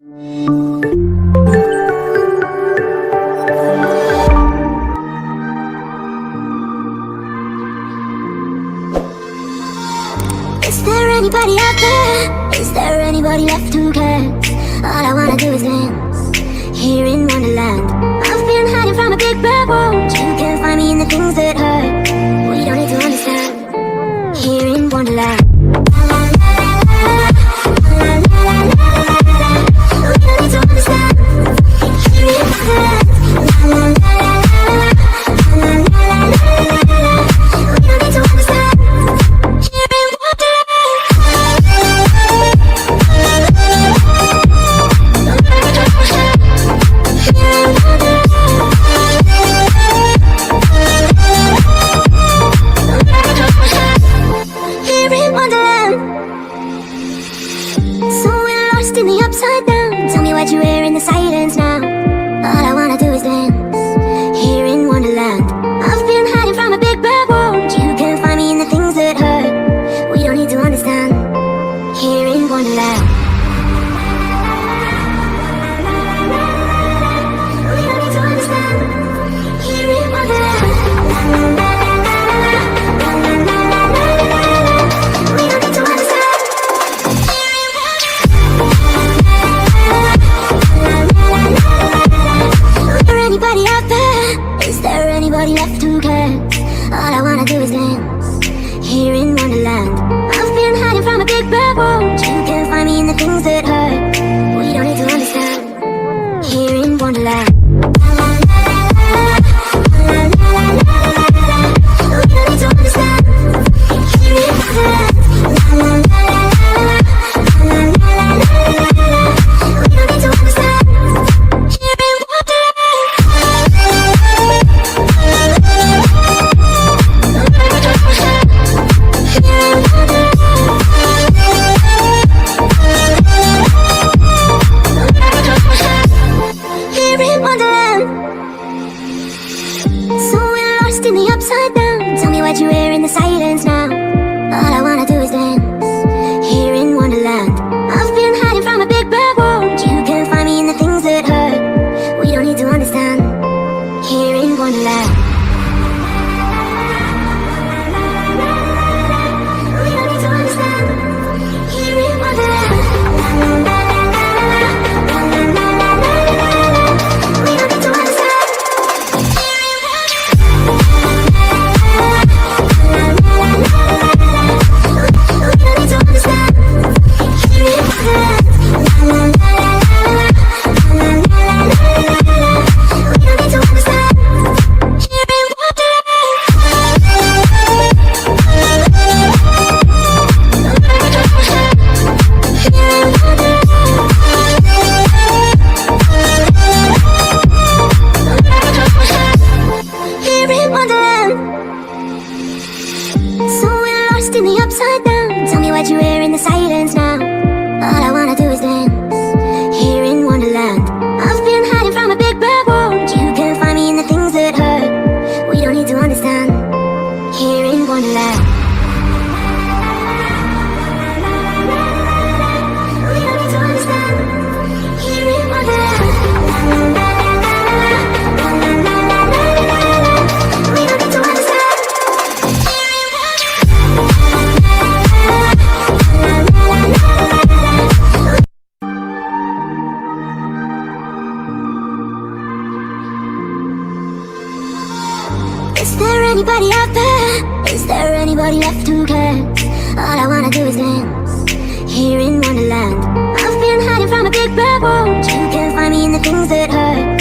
Is there anybody out there? Is there anybody left who cares? All I wanna do is dance here in Wonderland. I've been hiding from a big bad world. You can't find me in the things that hurt. We don't need to understand here in Wonderland. In the upside down, tell me what you hear in the silence now. All I wanna do is dance here in Wonderland. I've been hiding from a big bad world. You can't find me in the things that hurt. We don't need to understand here in Wonderland. We don't need to understand here in Wonderland. Anybody out there? Is there anybody left who cares? All I wanna do is dance here in Wonderland. I've been hiding from a big bad world. You can't find me in the things that hurt. We don't need to understand here in Wonderland. We don't need to understand here in Wonderland. In the upside down, tell me what you hear in the silence now. All I wanna do is dance here in Wonderland. I've been hiding from a big bad world. You can't find me in the things that hurt. We don't need to understand here in Wonderland. We don't need to understand here in Wonderland. In the upside down, tell me what you hear in the silence now. All I wanna do is dance here in Wonderland. I've been hiding from a big bad world. You can't find me in the things that hurt. We don't need to understand here in Wonderland. We don't need to understand here in Wonderland. We don't need to understand. Is there anybody out there? Is there anybody left who cares? All I wanna do is dance here in Wonderland. I've been hiding from a big bad world. You can't find me in the things that hurt.